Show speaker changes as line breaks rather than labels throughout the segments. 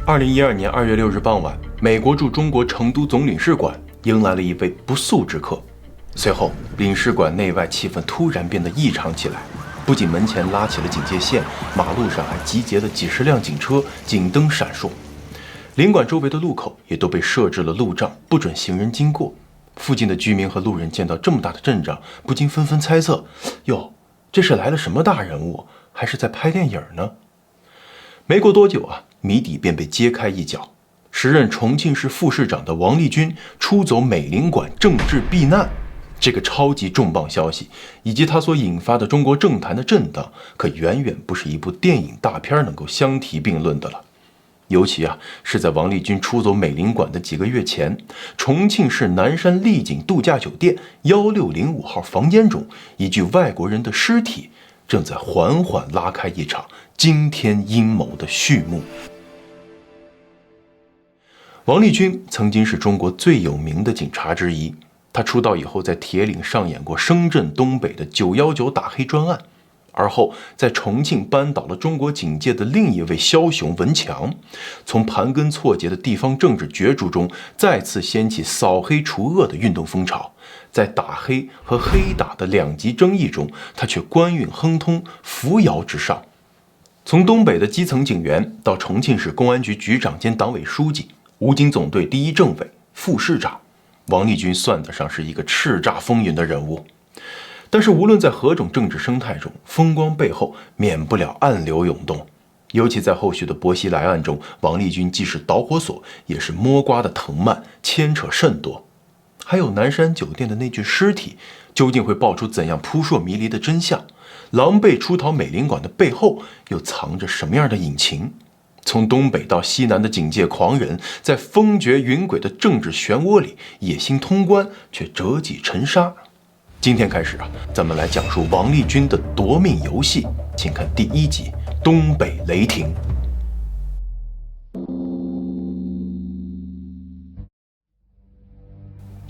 2012年2月6日傍晚，美国驻中国成都总领事馆迎来了一位不速之客。随后，领事馆内外气氛突然变得异常起来，不仅门前拉起了警戒线，马路上还集结了几十辆警车，警灯闪烁。领馆周围的路口也都被设置了路障，不准行人经过。附近的居民和路人见到这么大的阵仗，不禁纷纷猜测：哟，这是来了什么大人物，还是在拍电影呢？没过多久谜底便被揭开一角。时任重庆市副市长的王立军出走美领馆政治避难，这个超级重磅消息以及它所引发的中国政坛的震荡，可远远不是一部电影大片能够相提并论的了。尤其是在王立军出走美领馆的几个月前，重庆市南山丽景度假酒店1605号房间中，一具外国人的尸体正在缓缓拉开一场惊天阴谋的序幕。王立军曾经是中国最有名的警察之一，他出道以后在铁岭上演过声震东北的919打黑专案，而后在重庆扳倒了中国警界的另一位枭雄文强，从盘根错节的地方政治角逐中再次掀起扫黑除恶的运动风潮。在打黑和黑打的两极争议中，他却官运亨通，扶摇直上。从东北的基层警员到重庆市公安局局长兼党委书记，武警总队第一政委、副市长，王立军算得上是一个叱咤风云的人物。但是无论在何种政治生态中，风光背后免不了暗流涌动。尤其在后续的薄熙来案中，王立军既是导火索，也是摸瓜的藤蔓，牵扯甚多。还有南山酒店的那具尸体，究竟会爆出怎样扑朔迷离的真相？狼狈出逃美领馆的背后，又藏着什么样的隐情？从东北到西南的警界狂人，在风绝云诡的政治漩涡里，野心通关，却折戟沉沙。今天开始咱们来讲述王立军的夺命游戏，请看第1集《东北雷霆》。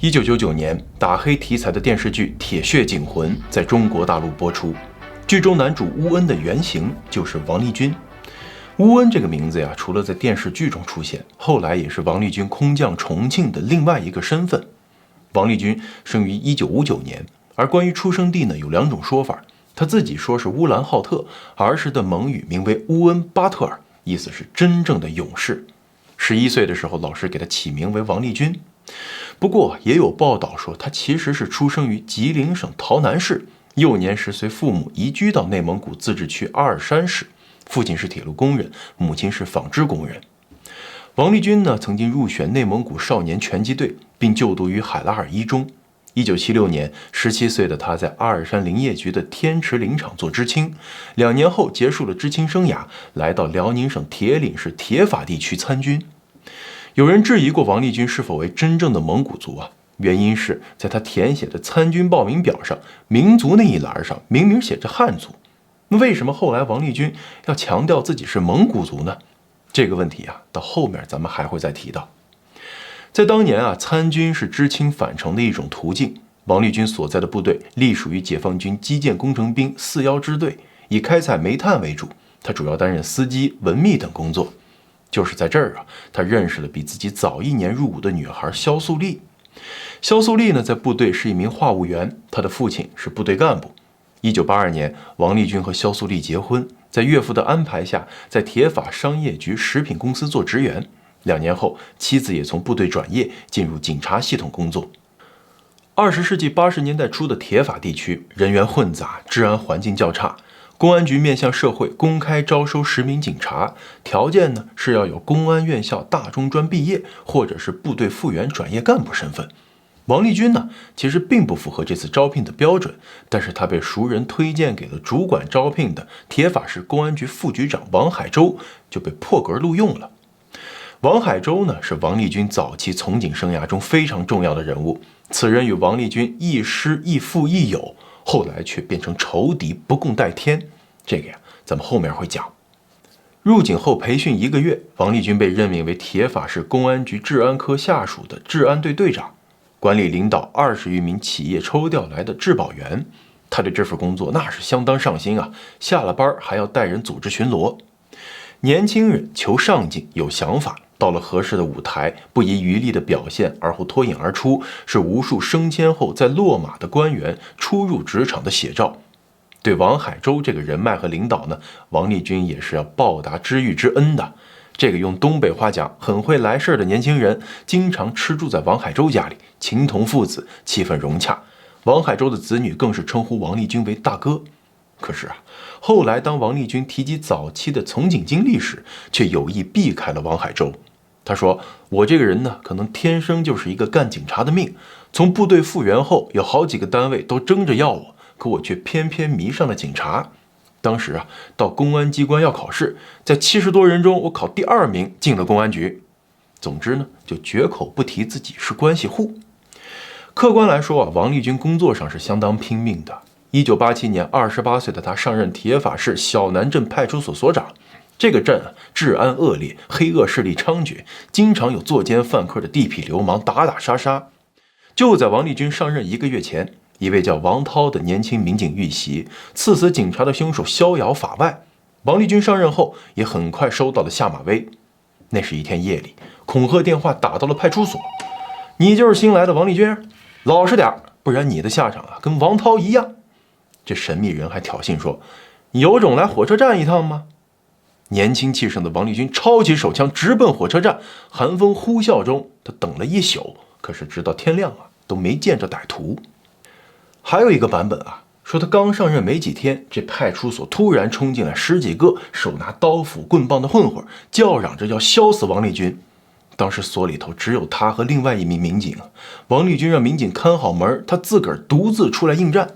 1999年，打黑题材的电视剧《铁血警魂》在中国大陆播出，剧中男主乌恩的原型就是王立军。乌恩这个名字除了在电视剧中出现，后来也是王立军空降重庆的另外一个身份。王立军生于1959年，而关于出生地有2种说法，他自己说是乌兰浩特，儿时的蒙语名为乌恩巴特尔，意思是真正的勇士。11岁的时候，老师给他起名为王立军。不过也有报道说，他其实是出生于吉林省洮南市，幼年时随父母移居到内蒙古自治区阿尔山市，父亲是铁路工人，母亲是纺织工人。王立军曾经入选内蒙古少年拳击队，并就读于海拉尔一中。1976年，17岁的他在阿尔山林业局的天池林场做知青，2年后结束了知青生涯，来到辽宁省铁岭市铁法地区参军。有人质疑过王立军是否为真正的蒙古族原因是在他填写的参军报名表上，民族那一栏上明明写着汉族。那为什么后来王立军要强调自己是蒙古族呢？这个问题到后面咱们还会再提到。在当年参军是知青返城的一种途径。王立军所在的部队隶属于解放军基建工程兵41支队，以开采煤炭为主，他主要担任司机、文秘等工作。就是在这儿他认识了比自己早1年入伍的女孩肖素丽。肖素丽在部队是一名话务员，她的父亲是部队干部。1982年，王立军和肖素丽结婚，在岳父的安排下，在铁法商业局食品公司做职员。2年后，妻子也从部队转业，进入警察系统工作。20世纪80年代初的铁法地区人员混杂，治安环境较差。公安局面向社会公开招收10名警察，条件是要有公安院校大中专毕业，或者是部队复员转业干部身份。王立军其实并不符合这次招聘的标准，但是他被熟人推荐给了主管招聘的铁法市公安局副局长王海洲，就被破格录用了。王海洲是王立军早期从警生涯中非常重要的人物，此人与王立军亦师亦父亦友，后来却变成仇敌，不共戴天。这个咱们后面会讲。入警后培训1个月，王立军被任命为铁法市公安局治安科下属的治安队队长，管理领导20余名企业抽调来的质保员。他对这份工作那是相当上心下了班还要带人组织巡逻。年轻人求上进，有想法，到了合适的舞台，不遗余力的表现，而后脱颖而出，是无数升迁后在落马的官员初入职场的写照。对王海洲这个人脉和领导呢，王立军也是要报答知遇之恩的。这个用东北话讲很会来事的年轻人，经常吃住在王海洲家里，情同父子，气氛融洽。王海洲的子女更是称呼王立军为大哥。可是后来当王立军提及早期的从警经历时，却有意避开了王海洲。他说：“我这个人呢，可能天生就是一个干警察的命。从部队复员后，有好几个单位都争着要我，可我却偏偏迷上了警察。当时到公安机关要考试，在70多人中，我考第2名进了公安局。总之呢，就绝口不提自己是关系户。”客观来说王立军工作上是相当拼命的。1987年，28岁的他上任铁法市小南镇派出所所长。这个镇治安恶劣，黑恶势力猖獗，经常有作奸犯科的地痞流氓打打杀杀。就在王立军上任1个月前，一位叫王涛的年轻民警遇袭，刺死警察的凶手逍遥法外。王立军上任后，也很快收到了下马威。那是一天夜里，恐吓电话打到了派出所：“你就是新来的王立军，老实点，不然你的下场跟王涛一样。”这神秘人还挑衅说：“有种来火车站一趟吗？”年轻气盛的王立军抄起手枪直奔火车站，寒风呼啸中，他等了一宿，可是直到天亮都没见着歹徒。还有一个版本说他刚上任没几天，这派出所突然冲进来10几个手拿刀斧棍棒的混混，叫嚷着要削死王立军。当时所里头只有他和另外一名民警，王立军让民警看好门，他自个儿独自出来应战。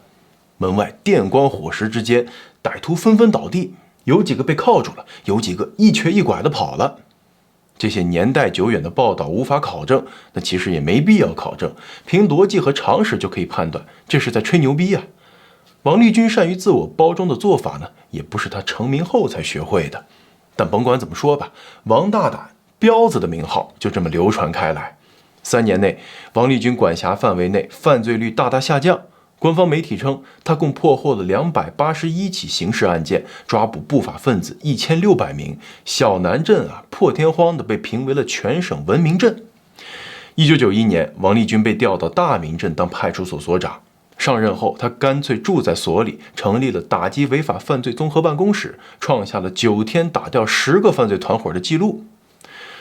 门外电光火石之间，歹徒纷纷倒地，有几个被铐住了，有几个一瘸一拐的跑了。这些年代久远的报道无法考证，那其实也没必要考证，凭逻辑和常识就可以判断，这是在吹牛逼王立军善于自我包装的做法呢，也不是他成名后才学会的。但甭管怎么说吧，王大胆、彪子的名号就这么流传开来。3年内，王立军管辖范围内犯罪率大大下降。官方媒体称，他共破获了281起刑事案件，抓捕不法分子1600名。小南镇破天荒的被评为了全省文明镇。1991年，王立军被调到大明镇当派出所所长。上任后，他干脆住在所里，成立了打击违法犯罪综合办公室，创下了9天打掉10个犯罪团伙的记录。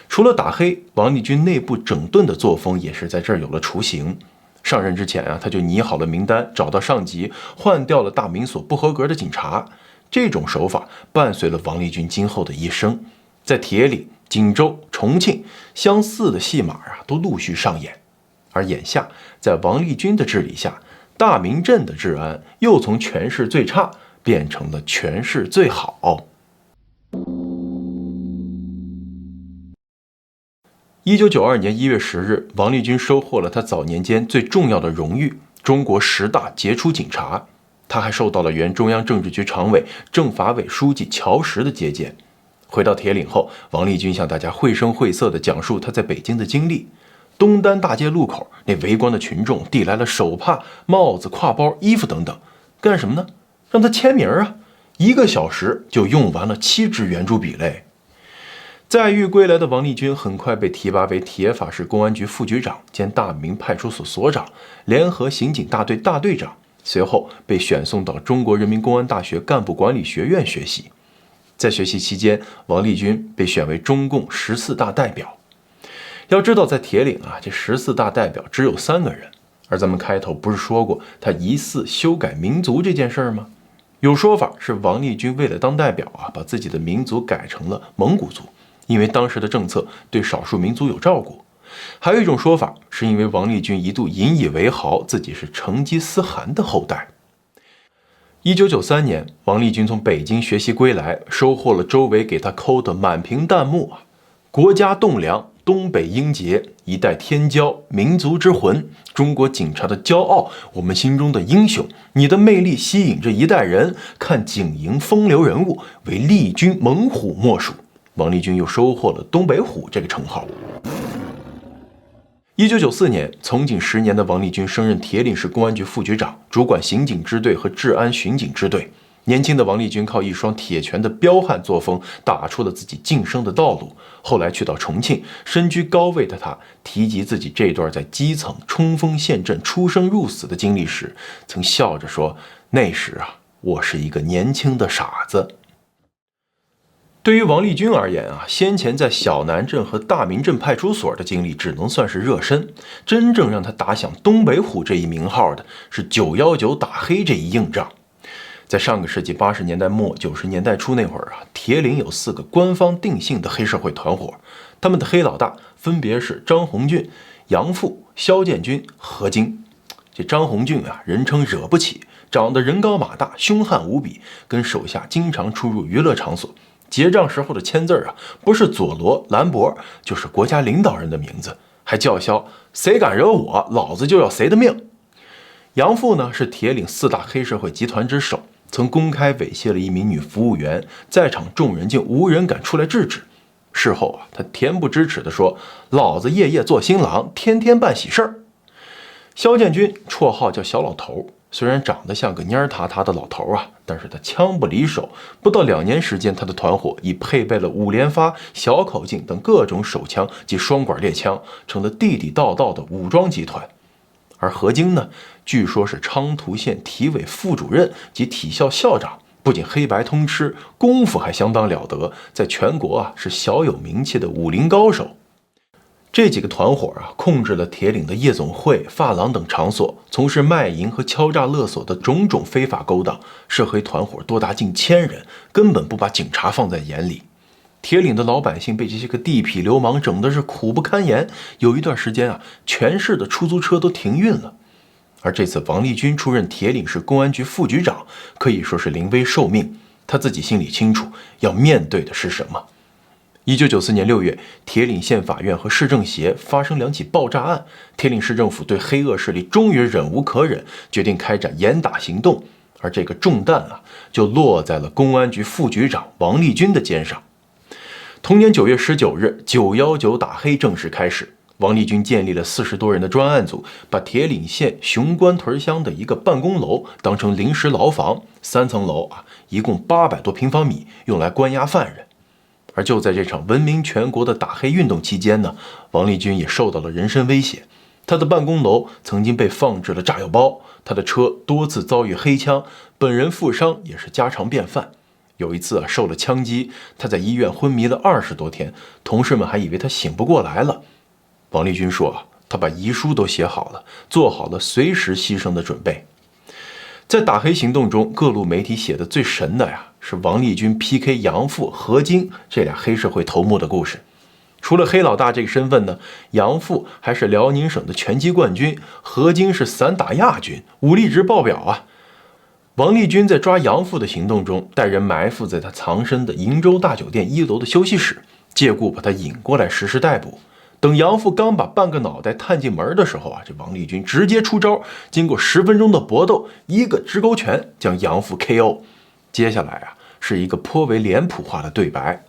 除了打黑，王立军内部整顿的作风也是在这儿有了雏形。上任之前他就拟好了名单，找到上级，换掉了大民所不合格的警察。这种手法伴随了王立军今后的一生，在铁岭、锦州、重庆相似的戏码都陆续上演。而眼下，在王立军的治理下，大明镇的治安又从全市最差变成了全市最好。1992年1月10日，王立军收获了他早年间最重要的荣誉——中国10大杰出警察。他还受到了原中央政治局常委、政法委书记乔石的接见。回到铁岭后，王立军向大家绘声绘色地讲述他在北京的经历。东单大街路口，那围观的群众递来了手帕、帽子、挎包、衣服等等，干什么呢？让他签名1个小时就用完了7支圆珠笔嘞。载誉归来的王立军很快被提拔为铁法市公安局副局长兼大明派出所所长、联合刑警大队大队长，随后被选送到中国人民公安大学干部管理学院学习。在学习期间，王立军被选为中共14大代表。要知道，在铁岭这14大代表只有3个人，而咱们开头不是说过他疑似修改民族这件事吗？有说法是王立军为了当代表把自己的民族改成了蒙古族，因为当时的政策对少数民族有照顾。还有一种说法是因为王立军一度引以为豪自己是成吉思汗的后代。1993年，王立军从北京学习归来，收获了周围给他扣的满屏弹幕国家栋梁，东北英杰，一代天骄，民族之魂，中国警察的骄傲，我们心中的英雄，你的魅力吸引着一代人，看警营风流人物，为立军猛虎莫属。王立军又收获了东北虎这个称号。1994年，从警10年的王立军升任铁岭市公安局副局长，主管刑警支队和治安巡警支队。年轻的王立军靠一双铁拳的彪悍作风，打出了自己晋升的道路。后来去到重庆，身居高位的他提及自己这段在基层冲锋陷阵、出生入死的经历时，曾笑着说：“那时啊，我是一个年轻的傻子。”对于王立军而言啊，先前在小南镇和大明镇派出所的经历只能算是热身，真正让他打响东北虎这一名号的是919打黑这一硬仗。在上个世纪80年代末90年代初那会儿啊，铁岭有4个官方定性的黑社会团伙，他们的黑老大分别是张红俊、杨富、肖建军、何金。这张红俊啊，人称惹不起，长得人高马大，凶悍无比，跟手下经常出入娱乐场所。结账时候的签字啊，不是佐罗、兰博，就是国家领导人的名字，还叫嚣谁敢惹我，老子就要谁的命。杨富呢，是铁岭4大黑社会集团之首，曾公开猥亵了一名女服务员，在场众人竟无人敢出来制止。事后啊，他恬不知耻地说：“老子夜夜做新郎，天天办喜事儿。”肖建军绰号叫小老头，虽然长得像个蔫塌塌的老头啊，但是他枪不离手，不到2年时间，他的团伙已配备了5连发、小口径等各种手枪及双管猎枪，成了地地道道的武装集团。而何晶呢，据说是昌图县体委副主任及体校校长，不仅黑白通吃，功夫还相当了得，在全国啊是小有名气的武林高手。这几个团伙啊，控制了铁岭的夜总会、发廊等场所，从事卖淫和敲诈勒索的种种非法勾当，涉黑团伙多达近1000人，根本不把警察放在眼里。铁岭的老百姓被这些个地痞流氓整的是苦不堪言，有一段时间啊，全市的出租车都停运了。而这次王立军出任铁岭市公安局副局长，可以说是临危受命，他自己心里清楚要面对的是什么。1994年6月，铁岭县法院和市政协发生2起爆炸案，铁岭市政府对黑恶势力终于忍无可忍，决定开展严打行动，而这个重担啊，就落在了公安局副局长王立军的肩上。同年9月19日，919打黑正式开始。王立军建立了40多人的专案组，把铁岭县熊关屯乡的一个办公楼当成临时牢房，3层楼啊，一共800多平方米，用来关押犯人。而就在这场闻名全国的打黑运动期间呢，王立军也受到了人身威胁。他的办公楼曾经被放置了炸药包，他的车多次遭遇黑枪，本人负伤也是家常便饭。有一次啊，受了枪击，他在医院昏迷了20多天，同事们还以为他醒不过来了。王立军说啊，他把遗书都写好了，做好了随时牺牲的准备。在打黑行动中，各路媒体写的最神的呀，是王立军 PK 杨富、何金这俩黑社会头目的故事。除了黑老大这个身份呢，杨富还是辽宁省的拳击冠军，何金是散打亚军，武力值爆表啊。王立军在抓杨富的行动中，带人埋伏在他藏身的瀛洲大酒店1楼的休息室，借故把他引过来实施逮捕。等杨富刚把半个脑袋探进门的时候啊，这王立军直接出招，经过10分钟的搏斗，一个直勾拳将杨富 KO。接下来啊，是一个颇为脸谱化的对白。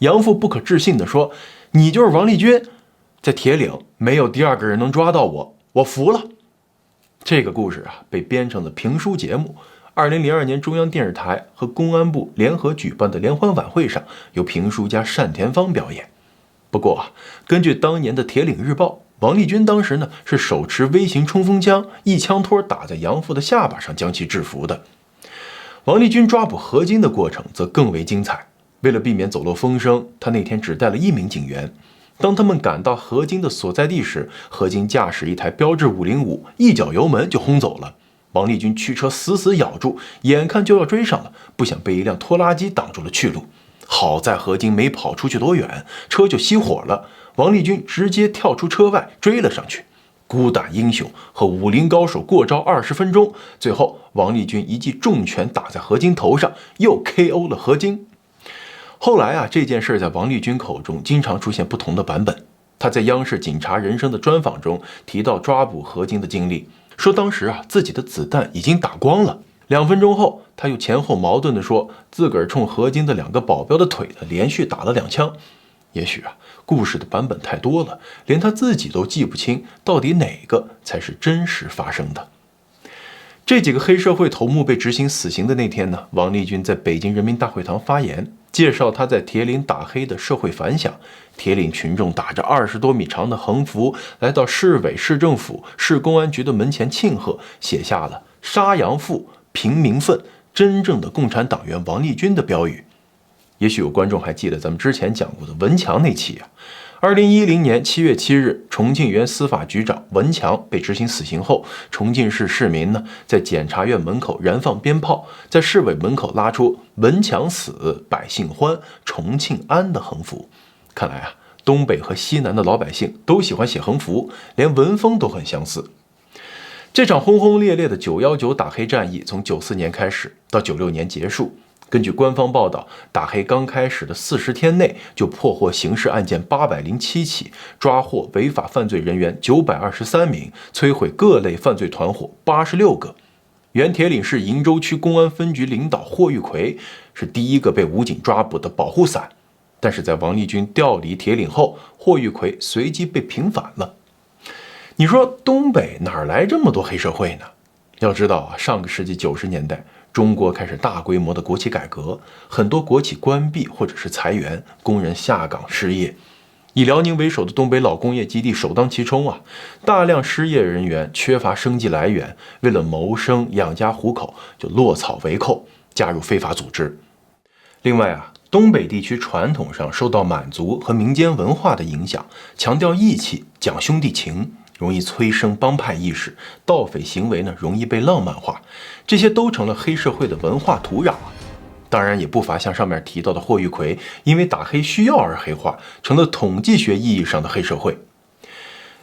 杨富不可置信地说：“你就是王立军，在铁岭没有第2个人能抓到我，我服了。”这个故事啊，被编成了评书节目。2002年中央电视台和公安部联合举办的联欢晚会上，由评书家单田芳表演。不过啊，根据当年的《铁岭日报》，王立军当时呢是手持微型冲锋枪，一枪托打在杨富的下巴上，将其制服的。王立军抓捕何金的过程则更为精彩。为了避免走漏风声，他那天只带了1名警员。当他们赶到何金的所在地时，何金驾驶一台标致505，一脚油门就轰走了。王立军驱车死死咬住，眼看就要追上了，不想被一辆拖拉机挡住了去路。好在何金没跑出去多远，车就熄火了。王立军直接跳出车外追了上去。孤胆英雄和武林高手过招20分钟，最后王立军一记重拳打在何金头上，又 KO 了何金。后来啊，这件事在王立军口中经常出现不同的版本。他在央视《警察人生》的专访中提到抓捕何金的经历，说当时啊自己的子弹已经打光了。2分钟后，他又前后矛盾地说自个儿冲何金的2个保镖的腿呢连续打了2枪。也许啊，故事的版本太多了，连他自己都记不清到底哪个才是真实发生的。这几个黑社会头目被执行死刑的那天呢，王立军在北京人民大会堂发言，介绍他在铁岭打黑的社会反响。铁岭群众打着20多米长的横幅，来到市委、市政府、市公安局的门前庆贺，写下了“杀洋富，平民愤，真正的共产党员王立军”的标语。也许有观众还记得咱们之前讲过的文强那期啊。2010年7月7日，重庆原司法局长文强被执行死刑后，重庆市市民呢在检察院门口燃放鞭炮，在市委门口拉出“文强死，百姓欢，重庆安”的横幅。看来啊，东北和西南的老百姓都喜欢写横幅，连文风都很相似。这场轰轰烈烈的919打黑战役从94年开始，到96年结束。根据官方报道，打黑刚开始的40天内就破获刑事案件807起，抓获违法犯罪人员923名，摧毁各类犯罪团伙86个。原铁岭市鄞州区公安分局领导霍玉奎是第一个被武警抓捕的保护伞，但是在王立军调离铁岭后，霍玉奎随即被平反了。你说东北哪来这么多黑社会呢？要知道啊，上个世纪90年代，中国开始大规模的国企改革，很多国企关闭或者是裁员，工人下岗失业。以辽宁为首的东北老工业基地首当其冲啊，大量失业人员缺乏生计来源，为了谋生养家糊口，就落草为寇，加入非法组织。另外啊，东北地区传统上受到满族和民间文化的影响，强调义气，讲兄弟情，容易催生帮派意识，盗匪行为呢容易被浪漫化，这些都成了黑社会的文化土壤啊。当然也不乏像上面提到的霍玉奎，因为打黑需要而黑化，成了统计学意义上的黑社会。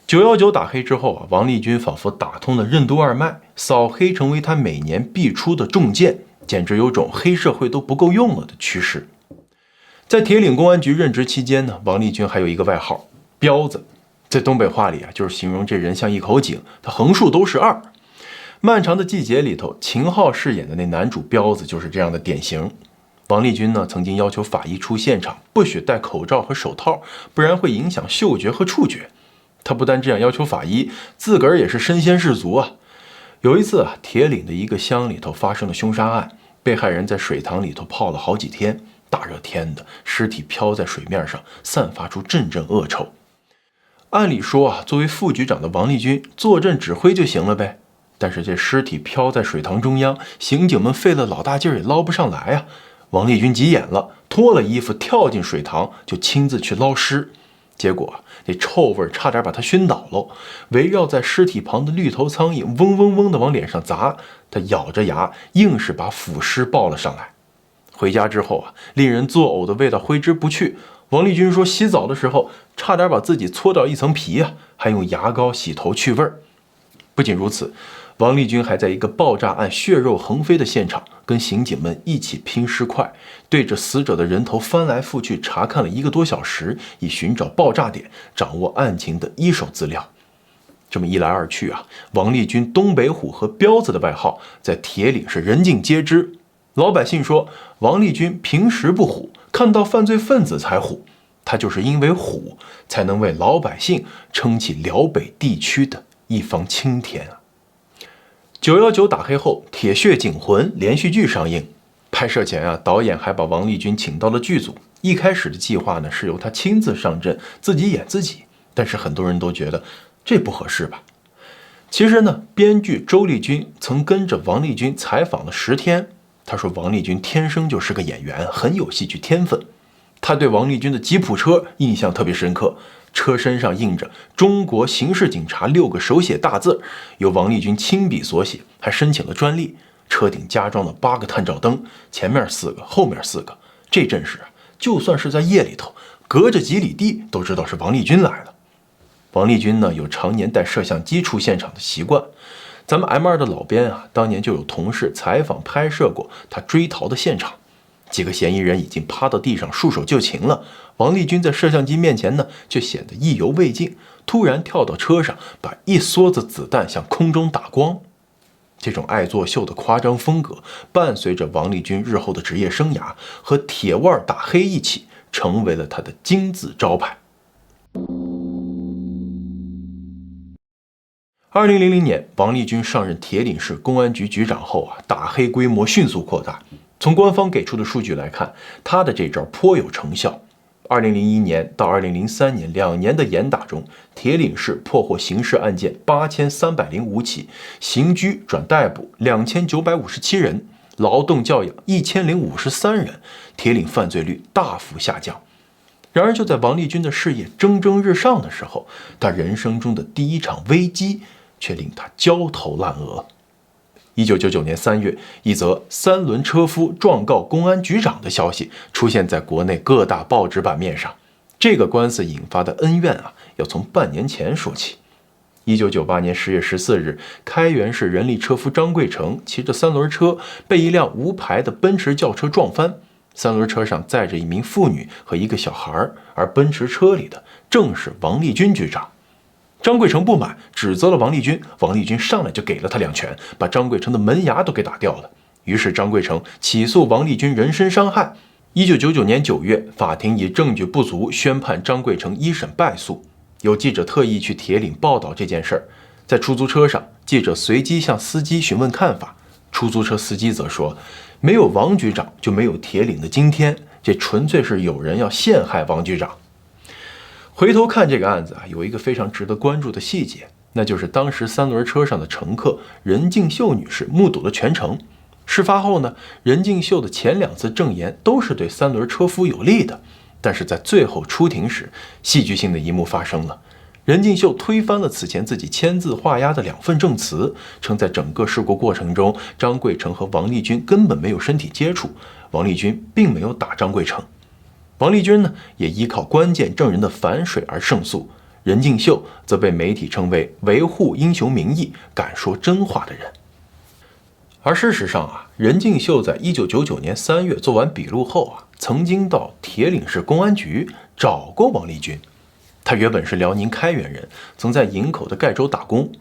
919打黑之后啊，王立军仿佛打通了任督二脉，扫黑成为他每年必出的重剑，简直有种黑社会都不够用了的趋势。在铁岭公安局任职期间呢，王立军还有一个外号“彪子”，在东北话里啊，就是形容这人像一口井，他横竖都是2。漫长的季节里头，秦昊饰演的那男主彪子就是这样的典型。王立军呢，曾经要求法医出现场不许戴口罩和手套，不然会影响嗅觉和触觉。他不但这样要求法医，自个儿也是身先士卒啊。有一次啊，铁岭的一个乡里头发生了凶杀案，被害人在水塘里头泡了好几天，大热天的，尸体飘在水面上，散发出阵阵恶臭。按理说啊，作为副局长的王立军坐镇指挥就行了呗。但是这尸体飘在水塘中央，刑警们费了老大劲儿也捞不上来啊！王立军急眼了，脱了衣服跳进水塘，就亲自去捞尸。结果这臭味差点把他熏倒了。围绕在尸体旁的绿头苍蝇嗡嗡嗡的往脸上砸，他咬着牙，硬是把腐尸抱了上来。回家之后啊，令人作呕的味道挥之不去。王立军说，洗澡的时候差点把自己搓掉一层皮啊，还用牙膏洗头去味儿。不仅如此，王立军还在一个爆炸案血肉横飞的现场，跟刑警们一起拼尸块，对着死者的人头翻来覆去查看了1个多小时，以寻找爆炸点，掌握案情的一手资料。这么一来二去啊，王立军东北虎和彪子的外号在铁岭是人尽皆知。老百姓说，王立军平时不虎，看到犯罪分子才虎。他就是因为虎，才能为老百姓撑起辽北地区的一方青天啊！919打黑后，《铁血警魂》连续剧上映。拍摄前啊，导演还把王立军请到了剧组。一开始的计划呢，是由他亲自上阵，自己演自己。但是很多人都觉得这不合适吧？其实呢，编剧周丽君曾跟着王立军采访了10天。他说，王立军天生就是个演员，很有戏剧天分。他对王立军的吉普车印象特别深刻，车身上印着中国刑事警察6个手写大字，由王立军亲笔所写，还申请了专利。车顶加装了8个探照灯，前面4个，后面4个。这阵势啊，就算是在夜里头，隔着几里地都知道是王立军来了。王立军呢，有常年带摄像机出现场的习惯。咱们 M2 的老编啊，当年就有同事采访拍摄过他追逃的现场。几个嫌疑人已经趴到地上束手就擒了，王立军在摄像机面前呢，却显得意犹未尽，突然跳到车上，把一梭子子弹向空中打光。这种爱作秀的夸张风格，伴随着王立军日后的职业生涯，和铁腕打黑一起，成为了他的金字招牌。2000年，王立军上任铁岭市公安局局长后打黑规模迅速扩大。从官方给出的数据来看，他的这招颇有成效。2001年到2003年2年的严打中，铁岭市破获刑事案件8305起，刑拘转逮捕2957人，劳动教养1053人，铁岭犯罪率大幅下降。然而，就在王立军的事业蒸蒸日上的时候，他人生中的第一场危机却令他焦头烂额。1999年3月，一则三轮车夫状告公安局长的消息出现在国内各大报纸版面上。这个官司引发的恩怨要从半年前说起。1998年10月14日，开原市人力车夫张贵成骑着三轮车被一辆无牌的奔驰轿车撞翻，三轮车上载着一名妇女和一个小孩，而奔驰车里的正是王立军局长。张贵成不满，指责了王立军，王立军上来就给了他2拳，把张贵成的门牙都给打掉了。于是张贵成起诉王立军人身伤害。1999年9月，法庭以证据不足宣判张贵成一审败诉。有记者特意去铁岭报道这件事儿，在出租车上，记者随机向司机询问看法，出租车司机则说，没有王局长就没有铁岭的今天，这纯粹是有人要陷害王局长。回头看这个案子有一个非常值得关注的细节，那就是当时三轮车上的乘客任静秀女士目睹了全程。事发后呢，任静秀的前2次证言都是对三轮车夫有利的，但是在最后出庭时，戏剧性的一幕发生了。任静秀推翻了此前自己签字画押的2份证词，称在整个事故过程中，张贵成和王立军根本没有身体接触，王立军并没有打张贵成。王立军呢，也依靠关键证人的反水而胜诉。任静秀则被媒体称为维护英雄名义、敢说真话的人。而事实上任静秀在1999年3月做完笔录后曾经到铁岭市公安局找过王立军。他原本是辽宁开原人，曾在营口的盖州打工。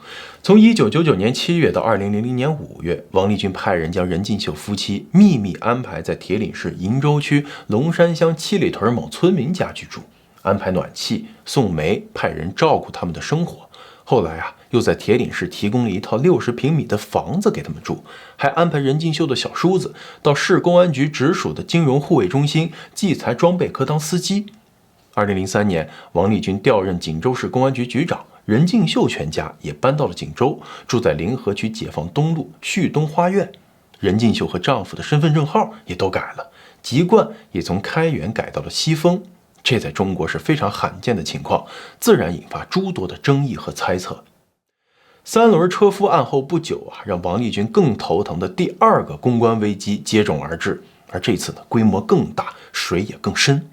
从1999年7月到2000年5月，王立军派人将任静秀夫妻秘密安排在铁岭市鄞州区龙山乡七里屯某村民家居住，安排暖气、送煤，派人照顾他们的生活。后来又在铁岭市提供了一套60平米的房子给他们住，还安排任静秀的小叔子到市公安局直属的金融护卫中心计财装备科当司机。2003年，王立军调任锦州市公安局局长，任静秀全家也搬到了锦州，住在临河区解放东路旭东花苑。任静秀和丈夫的身份证号也都改了，籍贯也从开原改到了西丰。这在中国是非常罕见的情况，自然引发诸多的争议和猜测。三轮车夫案后不久让王立军更头疼的第2个公关危机接踵而至，而这次呢，规模更大，水也更深。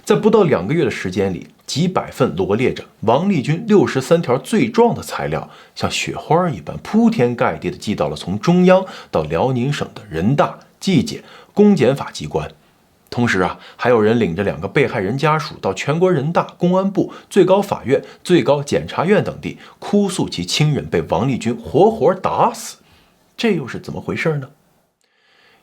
在不到2个月的时间里，几百份罗列着王立军63条罪状的材料，像雪花一般铺天盖地地寄到了从中央到辽宁省的人大、纪检、公检法机关。同时还有人领着2个被害人家属到全国人大、公安部、最高法院、最高检察院等地哭诉其亲人被王立军活活打死。这又是怎么回事呢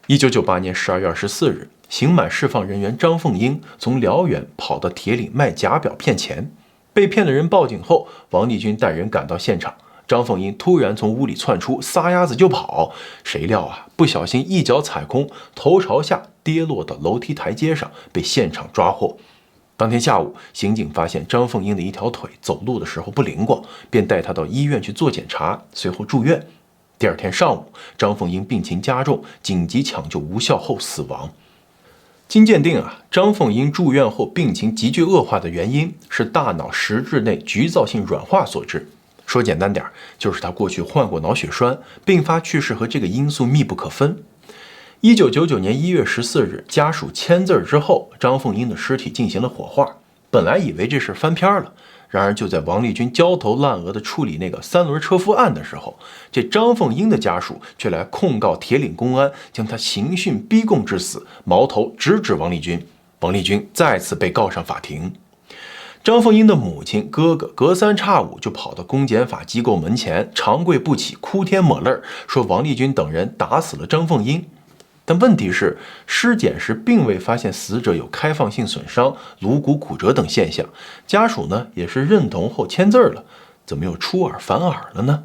？1998年12月24日，刑满释放人员张凤英从辽源跑到铁岭卖假表骗钱，被骗的人报警后，王立军带人赶到现场，张凤英突然从屋里窜出，撒丫子就跑，谁料不小心一脚踩空，头朝下跌落到楼梯台阶上，被现场抓获。当天下午，刑警发现张凤英的一条腿走路的时候不灵光，便带她到医院去做检查，随后住院。第2天上午，张凤英病情加重，紧急抢救无效后死亡。经鉴定张凤英住院后病情急剧恶化的原因是大脑实质内局灶性软化所致。说简单点，就是她过去患过脑血栓，并发去世和这个因素密不可分。1999年1月14日，家属签字之后，张凤英的尸体进行了火化。本来以为这事翻篇了，然而就在王立军焦头烂额地处理那个三轮车夫案的时候，这张凤英的家属却来控告铁岭公安将他刑讯逼供致死，矛头直指王立军。王立军再次被告上法庭。张凤英的母亲、哥哥隔3差5就跑到公检法机构门前，长跪不起，哭天抹泪，说王立军等人打死了张凤英。但问题是，尸检时并未发现死者有开放性损伤、颅骨骨折等现象，家属呢也是认同后签字了，怎么又出尔反尔了呢？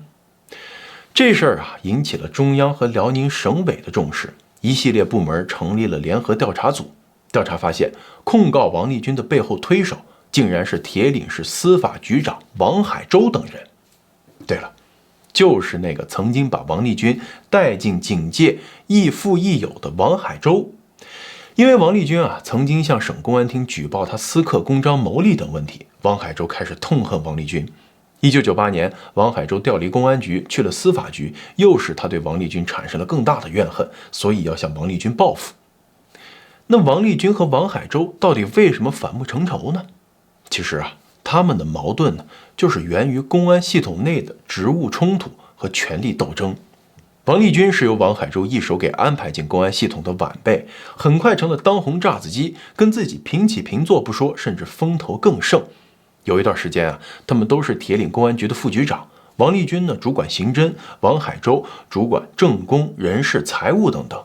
这事儿啊，引起了中央和辽宁省委的重视，一系列部门成立了联合调查组。调查发现，控告王立军的背后推手竟然是铁岭市司法局长王海洲等人。对了，就是那个曾经把王立军带进警界亦父亦友的王海洲。因为王立军啊曾经向省公安厅举报他私刻公章牟利等问题，王海洲开始痛恨王立军。1998年，王海洲调离公安局去了司法局，又使他对王立军产生了更大的怨恨，所以要向王立军报复。那王立军和王海洲到底为什么反目成仇呢？其实啊，他们的矛盾呢，就是源于公安系统内的职务冲突和权力斗争。王立军是由王海洲一手给安排进公安系统的晚辈，很快成了当红炸子鸡，跟自己平起平坐不说，甚至风头更盛。有一段时间啊，他们都是铁岭公安局的副局长。王立军呢主管刑侦，王海洲主管政工、人事、财务等等。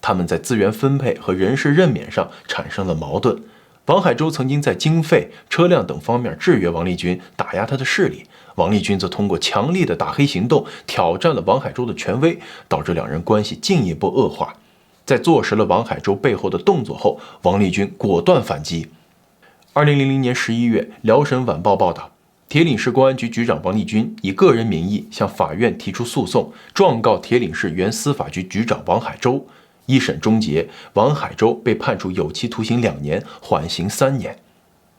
他们在资源分配和人事任免上产生了矛盾。王海洲曾经在经费、车辆等方面制约王立军，打压他的势力。王立军则通过强力的打黑行动挑战了王海洲的权威，导致两人关系进一步恶化。在坐实了王海洲背后的动作后，王立军果断反击。2000年11月，辽沈晚报报道，铁岭市公安局局长王立军以个人名义向法院提出诉讼，状告铁岭市原司法局局长王海洲。一审终结，王海洲被判处有期徒刑2年，缓刑3年。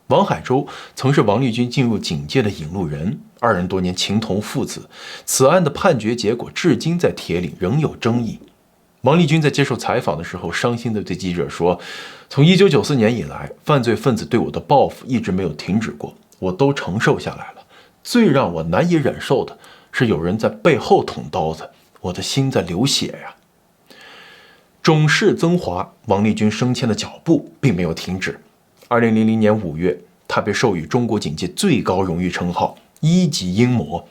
王海洲曾是王立军进入警界的引路人，二人多年情同父子。此案的判决结果至今在铁岭仍有争议。王立军在接受采访的时候，伤心地对记者说：“从1994年以来，犯罪分子对我的报复一直没有停止过，我都承受下来了。最让我难以忍受的是有人在背后捅刀子，我的心在流血呀。”种势增华，王立军升迁的脚步并没有停止。2000年5月，他被授予中国警界最高荣誉称号1级英模。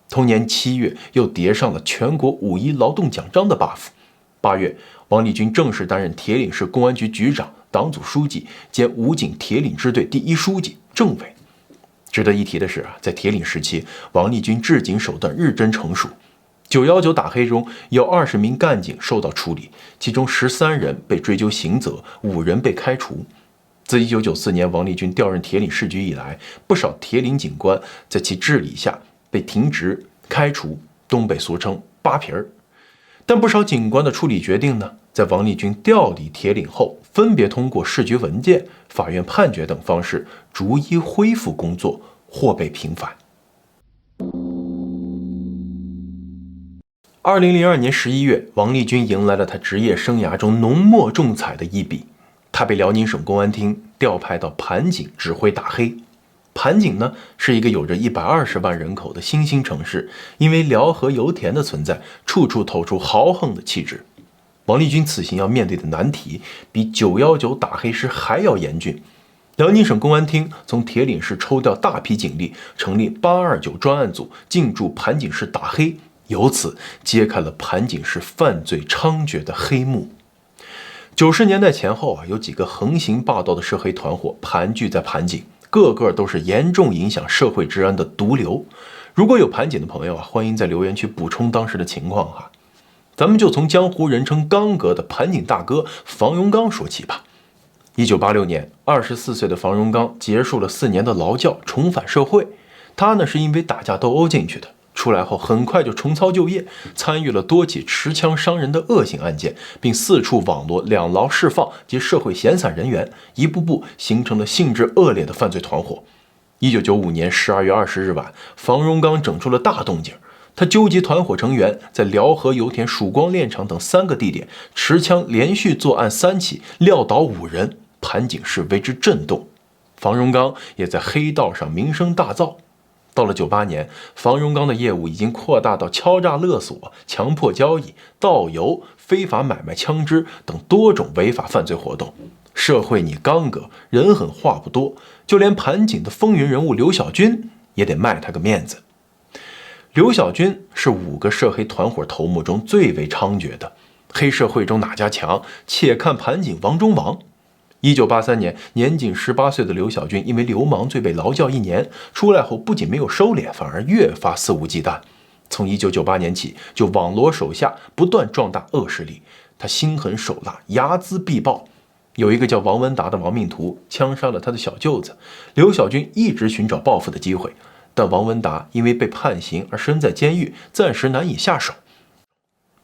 同年7月，又叠上了全国5·1劳动奖章的 buff。8月，王立军正式担任铁岭市公安局局长、党组书记兼武警铁岭支队第1书记、政委。值得一提的是啊，在铁岭时期，王立军治警手段日臻成熟。919打黑中有20名干警受到处理，其中13人被追究刑责，5人被开除。自1994年王立军调任铁岭市局以来，不少铁岭警官在其治理下被停职、开除，东北俗称“扒皮儿”。但不少警官的处理决定呢，在王立军调离铁岭后，分别通过市局文件、法院判决等方式逐一恢复工作，或被平反。2002年11月，王立军迎来了他职业生涯中浓墨重彩的一笔，他被辽宁省公安厅调派到盘锦指挥打黑。盘锦呢，是一个有着120万人口的新兴城市，因为辽河油田的存在，处处透出豪横的气质。王立军此行要面对的难题，比919打黑时还要严峻。辽宁省公安厅从铁岭市抽调大批警力，成立829专案组，进驻盘锦市打黑，由此揭开了盘锦市犯罪猖獗的黑幕。90年代前后啊，有几个横行霸道的涉黑团伙盘踞在盘锦，个个都是严重影响社会治安的毒瘤。如果有盘锦的朋友啊，欢迎在留言区补充当时的情况哈。咱们就从江湖人称刚哥的盘锦大哥房荣刚说起吧。1986年，24岁的房荣刚结束了4年的劳教，重返社会。他呢是因为打架斗殴进去的，出来后很快就重操旧业，参与了多起持枪伤人的恶性案件，并四处网罗两劳释放及社会闲散人员，一步步形成了性质恶劣的犯罪团伙。1995年12月20日晚，房荣刚整出了大动静。他纠集团伙成员，在辽河油田、曙光炼厂等3个地点持枪连续作案3起，撂倒5人，盘锦市为之震动。房荣刚也在黑道上名声大噪。到了98年，房荣刚的业务已经扩大到敲诈勒索、强迫交易、盗油、非法买卖枪支等多种违法犯罪活动。社会你刚哥，人狠话不多，就连盘锦的风云人物刘小军也得卖他个面子。刘小军是5个涉黑团伙头目中最为猖獗的，黑社会中哪家强？且看盘锦王中王。1983年，年仅18岁的刘小军因为流氓罪被劳教1年，出来后不仅没有收敛，反而越发肆无忌惮。从1998年起，就网罗手下，不断壮大恶势力。他心狠手辣，睚眦必报。有一个叫王文达的亡命徒枪杀了他的小舅子，刘晓军一直寻找报复的机会，但王文达因为被判刑而身在监狱，暂时难以下手。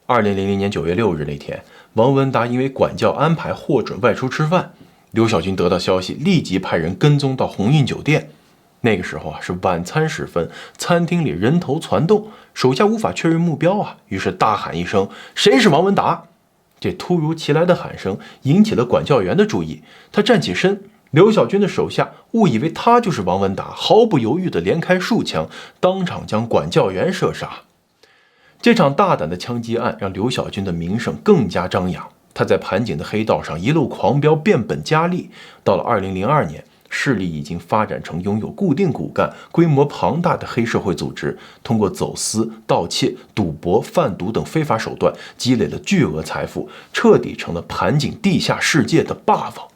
2000年9月6日那天，王文达因为管教安排获准外出吃饭，刘晓军得到消息，立即派人跟踪到鸿运酒店。那个时候是晚餐时分，餐厅里人头攒动，手下无法确认目标于是大喊一声：“谁是王文达？”这突如其来的喊声引起了管教员的注意，他站起身，刘晓军的手下误以为他就是王文达，毫不犹豫地连开数枪，当场将管教员射杀。这场大胆的枪击案让刘晓军的名声更加张扬，他在盘锦的黑道上一路狂飙，变本加厉。到了2002年，势力已经发展成拥有固定骨干、规模庞大的黑社会组织，通过走私、盗窃、赌博、贩毒等非法手段，积累了巨额财富，彻底成了盘锦地下世界的霸王。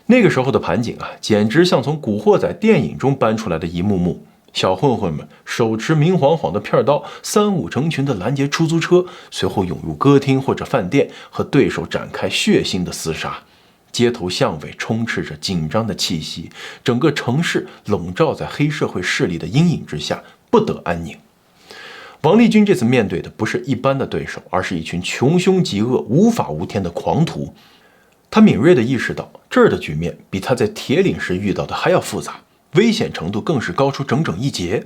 那个时候的盘锦简直像从《古惑仔》电影中搬出来的一幕幕。小混混们手持明晃晃的片刀，三五成群地拦截出租车，随后涌入歌厅或者饭店，和对手展开血腥的厮杀。街头巷尾充斥着紧张的气息，整个城市笼罩在黑社会势力的阴影之下，不得安宁。王立军这次面对的不是一般的对手，而是一群穷凶极恶、无法无天的狂徒。他敏锐地意识到，这儿的局面比他在铁岭时遇到的还要复杂，危险程度更是高出整整一截。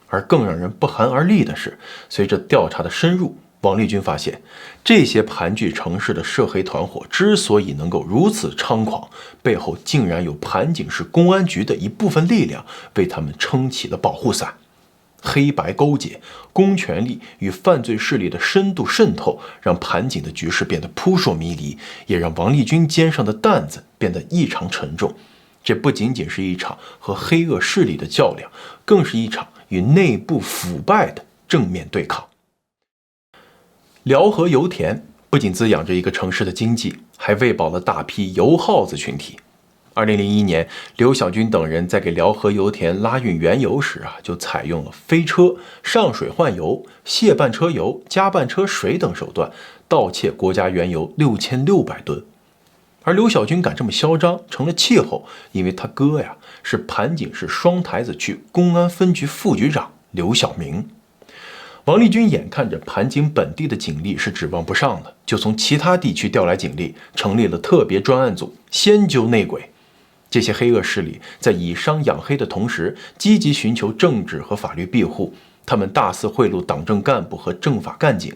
而更让人不寒而栗的是，随着调查的深入，王立军发现，这些盘踞城市的涉黑团伙之所以能够如此猖狂，背后竟然有盘锦市公安局的一部分力量为他们撑起了保护伞。黑白勾结、公权力与犯罪势力的深度渗透，让盘锦的局势变得扑朔迷离，也让王立军肩上的担子变得异常沉重。这不仅仅是一场和黑恶势力的较量，更是一场与内部腐败的正面对抗。辽河油田不仅滋养着一个城市的经济，还喂饱了大批油耗子群体。2001年，刘晓军等人在给辽河油田拉运原油时就采用了飞车、上水换油、卸半车油、加半车水等手段，盗窃国家原油6600吨。而刘晓军敢这么嚣张，成了气候，因为他哥是盘锦市双台子区公安分局副局长刘晓明。王立军眼看着盘锦本地的警力是指望不上了，就从其他地区调来警力，成立了特别专案组，先揪内鬼。这些黑恶势力在以商养黑的同时，积极寻求政治和法律庇护，他们大肆贿赂党政干部和政法干警。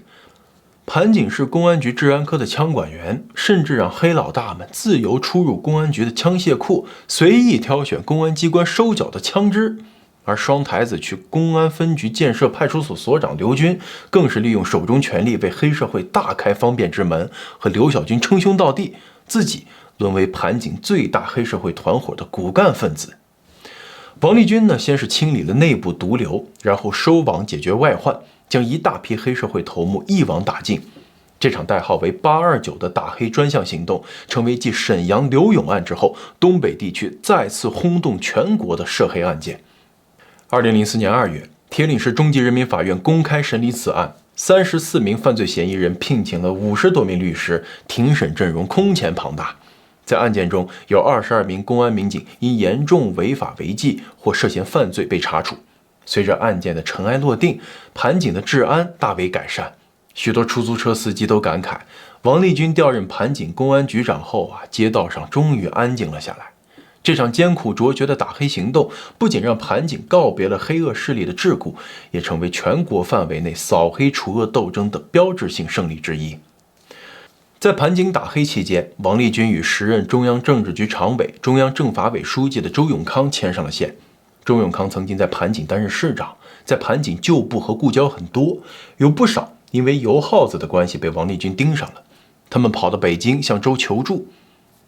盘锦市公安局治安科的枪管员甚至让黑老大们自由出入公安局的枪械库，随意挑选公安机关收缴的枪支。而双台子区公安分局建设派出所所长刘军更是利用手中权力为黑社会大开方便之门，和刘晓军称兄道弟，自己沦为盘锦最大黑社会团伙的骨干分子。王立军先是清理了内部毒瘤，然后收网解决外患，将一大批黑社会头目一网打尽。这场代号为829的打黑专项行动，成为继沈阳刘勇案之后，东北地区再次轰动全国的涉黑案件。2004年2月，铁岭市中级人民法院公开审理此案，34名犯罪嫌疑人聘请了50多名律师，庭审阵容空前庞大。在案件中，有22名公安民警因严重违法违纪或涉嫌犯罪被查处。随着案件的尘埃落定，盘锦的治安大为改善。许多出租车司机都感慨，王立军调任盘锦公安局长后街道上终于安静了下来。这场艰苦卓绝的打黑行动，不仅让盘锦告别了黑恶势力的桎梏，也成为全国范围内扫黑除恶斗争的标志性胜利之一。在盘锦打黑期间，王立军与时任中央政治局常委、中央政法委书记的周永康牵上了线。周永康曾经在盘锦担任市长，在盘锦旧部和故交很多，有不少因为油耗子的关系被王立军盯上了。他们跑到北京向周求助。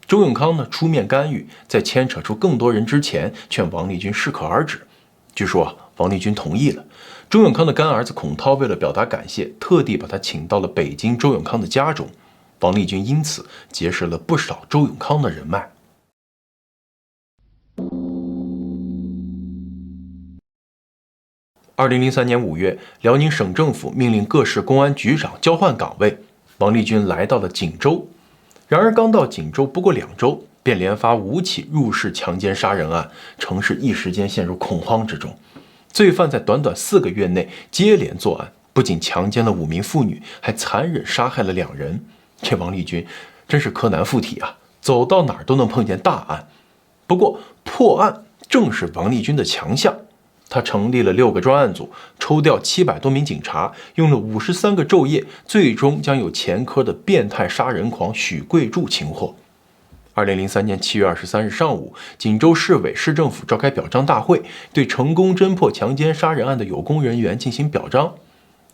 周永康出面干预，在牵扯出更多人之前，劝王立军适可而止。据说王立军同意了。周永康的干儿子孔涛为了表达感谢，特地把他请到了北京周永康的家中。王立军因此结识了不少周永康的人脉。2003年5月，辽宁省政府命令各市公安局长交换岗位，王立军来到了锦州。然而刚到锦州不过2周，便连发5起入室强奸杀人案，城市一时间陷入恐慌之中。罪犯在短短4个月内接连作案，不仅强奸了5名妇女，还残忍杀害了2人。这王立军真是柯南附体啊，走到哪儿都能碰见大案。不过破案正是王立军的强项，他成立了6个专案组，抽调700多名警察，用了53个昼夜，最终将有前科的变态杀人狂许贵柱擒获。2003年7月23日上午，锦州市委市政府召开表彰大会，对成功侦破强奸杀人案的有功人员进行表彰。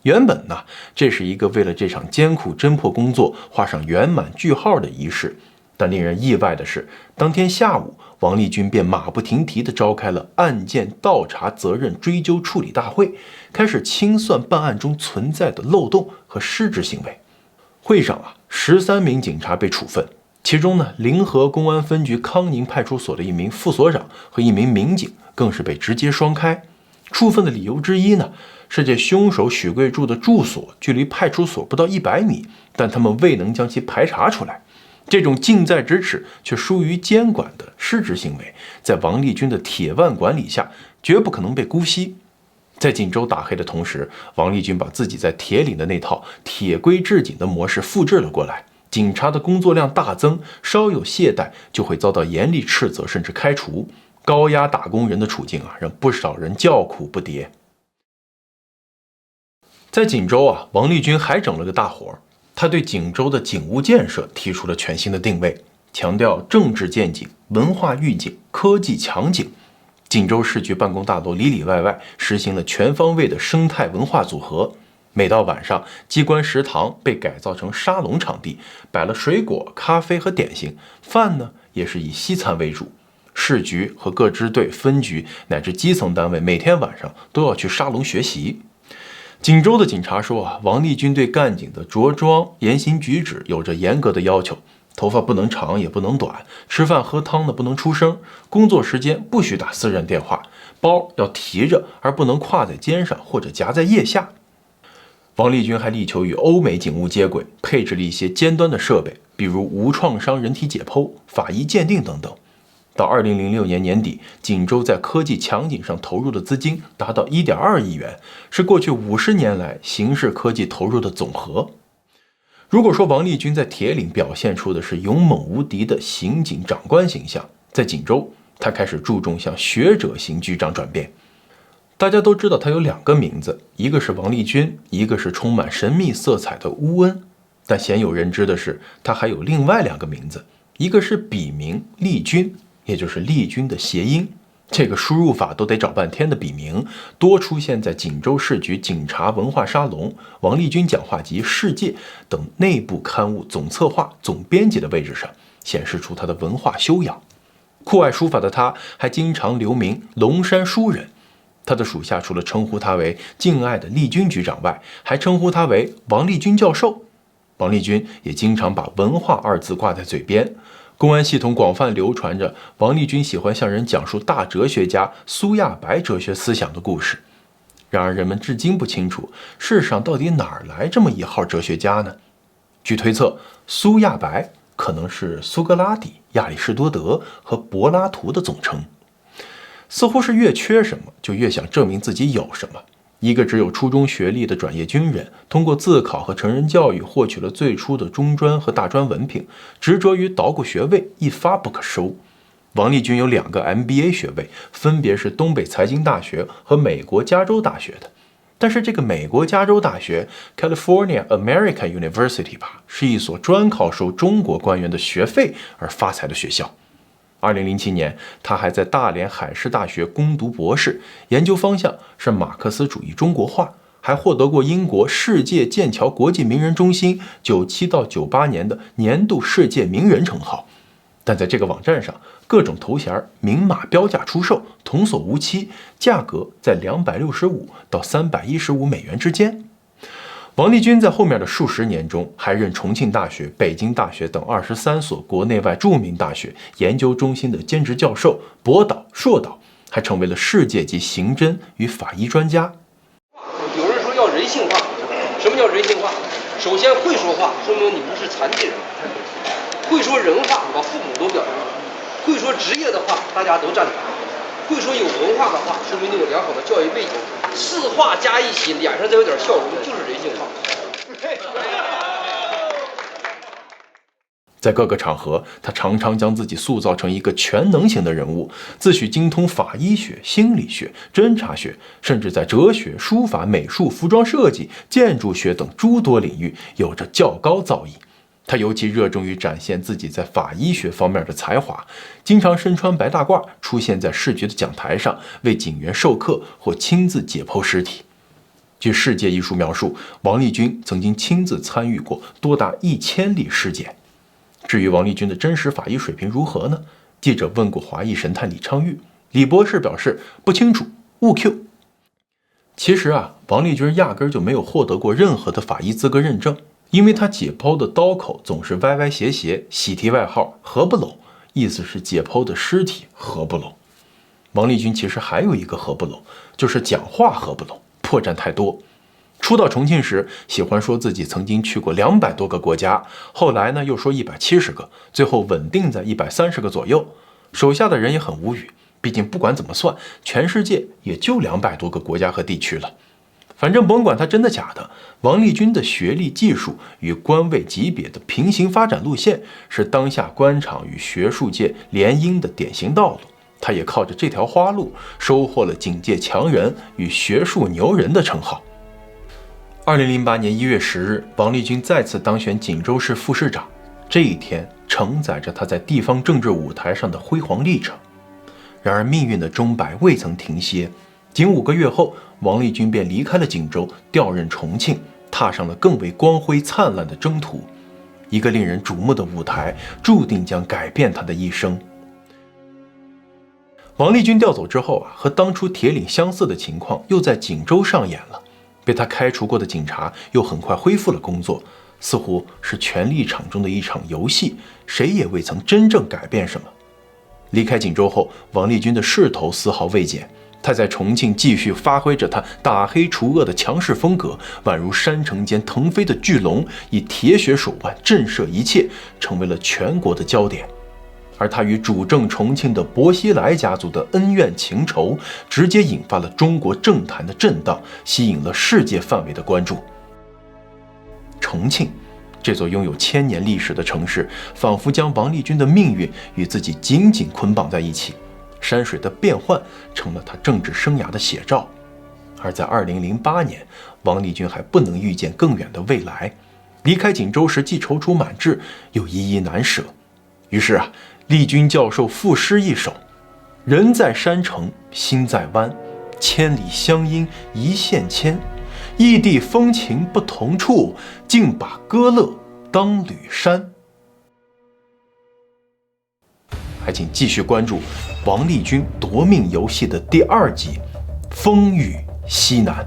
原本呢，这是一个为了这场艰苦侦破工作画上圆满句号的仪式。但令人意外的是，当天下午，王立军便马不停蹄地召开了案件倒查责任追究处理大会，开始清算办案中存在的漏洞和失职行为。会上13名警察被处分，其中呢，临河公安分局康宁派出所的1名副所长和1名民警更是被直接双开。处分的理由之一呢，是这凶手许贵柱的住所距离派出所不到100米，但他们未能将其排查出来。这种近在咫尺却疏于监管的失职行为，在王立军的铁腕管理下，绝不可能被姑息。在锦州打黑的同时，王立军把自己在铁岭的那套铁规治警的模式复制了过来。警察的工作量大增，稍有懈怠就会遭到严厉斥责，甚至开除。高压打工人的处境让不少人叫苦不迭。在锦州王立军还整了个大活，他对锦州的警务建设提出了全新的定位，强调政治建警、文化预警、科技强警。锦州市局办公大楼里里外外实行了全方位的生态文化组合。每到晚上，机关食堂被改造成沙龙场地，摆了水果、咖啡和点心，饭呢也是以西餐为主。市局和各支队、分局乃至基层单位每天晚上都要去沙龙学习。锦州的警察说王立军对干警的着装、言行举止有着严格的要求，头发不能长也不能短，吃饭喝汤的不能出声，工作时间不许打私人电话，包要提着而不能挎在肩上或者夹在腋下。王立军还力求与欧美警务接轨，配置了一些尖端的设备，比如无创伤人体解剖、法医鉴定等等。到2006年年底，锦州在科技强警上投入的资金达到1.2亿元，是过去50年来刑事科技投入的总和。如果说王立军在铁岭表现出的是勇猛无敌的刑警长官形象，在锦州，他开始注重向学者型局长转变。大家都知道他有2个名字，一个是王立军，一个是充满神秘色彩的乌恩。但鲜有人知的是，他还有另外2个名字，一个是笔名立军，也就是丽君的谐音，这个输入法都得找半天的笔名，多出现在锦州市局警察文化沙龙、王立军讲话集、世界等内部刊物总策划、总编辑的位置上，显示出他的文化修养。酷爱书法的他，还经常留名龙山书人。他的属下除了称呼他为敬爱的立军局长外，还称呼他为王立军教授。王立军也经常把文化2字挂在嘴边。公安系统广泛流传着王立军喜欢向人讲述大哲学家苏亚白哲学思想的故事。然而人们至今不清楚世上到底哪儿来这么一号哲学家呢？据推测，苏亚白可能是苏格拉底、亚里士多德和柏拉图的总称。似乎是越缺什么就越想证明自己有什么。一个只有初中学历的转业军人，通过自考和成人教育获取了最初的中专和大专文凭，执着于捣鼓学位，一发不可收。王立军有2个 MBA 学位，分别是东北财经大学和美国加州大学的。但是这个美国加州大学 California American University 是一所专靠收中国官员的学费而发财的学校。2007年，他还在大连海事大学攻读博士，研究方向是马克思主义中国化，还获得过英国世界剑桥国际名人中心97到98年的年度世界名人称号。但在这个网站上，各种头衔明码标价出售，童叟无欺，价格在265到315美元之间。王立军在后面的数十年中，还任重庆大学、北京大学等23所国内外著名大学研究中心的兼职教授、博导、硕导，还成为了世界级刑侦与法医专家。
性化。什么叫人性化？首先会说话，说明你不是残疾人；会说人话，把父母都表扬了；会说职业的话，大家都赞同；会说有文化的话，说明你有良好的教育背景。四化加一起，脸上再有点笑容，就是人性化。
在各个场合，他常常将自己塑造成一个全能型的人物，自诩精通法医学、心理学、侦查学，甚至在哲学、书法、美术、服装设计、建筑学等诸多领域有着较高造诣。他尤其热衷于展现自己在法医学方面的才华，经常身穿白大褂出现在市局的讲台上，为警员授课或亲自解剖尸体。据世界艺术描述，王立军曾经亲自参与过多达1000例尸检。至于王立军的真实法医水平如何呢？记者问过华裔神探李昌钰，李博士表示不清楚，勿 Q。其实王立军压根就没有获得过任何的法医资格认证，因为他解剖的刀口总是歪歪斜斜，喜提外号合不拢，意思是解剖的尸体合不拢。王立军其实还有一个合不拢，就是讲话合不拢，破绽太多。初到重庆时，喜欢说自己曾经去过200多个国家，后来呢又说170个，最后稳定在130个左右。手下的人也很无语，毕竟不管怎么算，全世界也就200多个国家和地区了。反正甭管他真的假的，王立军的学历、技术与官位级别的平行发展路线，是当下官场与学术界联姻的典型道路。他也靠着这条花路，收获了警界强人与学术牛人的称号。2008年1月10日，王立军再次当选锦州市副市长。这一天承载着他在地方政治舞台上的辉煌历程。然而命运的钟摆未曾停歇，仅5个月后，王立军便离开了锦州，调任重庆，踏上了更为光辉灿烂的征途。一个令人瞩目的舞台，注定将改变他的一生。王立军调走之后和当初铁岭相似的情况又在锦州上演了。被他开除过的警察又很快恢复了工作，似乎是权力场中的一场游戏，谁也未曾真正改变什么。离开锦州后，王立军的势头丝毫未减，他在重庆继续发挥着他打黑除恶的强势风格，宛如山城间腾飞的巨龙，以铁血手腕震慑一切，成为了全国的焦点。而他与主政重庆的薄熙来家族的恩怨情仇，直接引发了中国政坛的震荡，吸引了世界范围的关注。重庆，这座拥有1000年历史的城市，仿佛将王立军的命运与自己紧紧捆绑在一起。山水的变幻成了他政治生涯的写照。而在2008年，王立军还不能预见更远的未来，离开锦州时既踌躇满志，又依依难舍。于是立军教授赋诗一首：人在山城心在湾，千里乡音一线牵，异地风情不同处，竟把歌乐当履山。还请继续关注王立军夺命游戏的第2集《风雨西南》。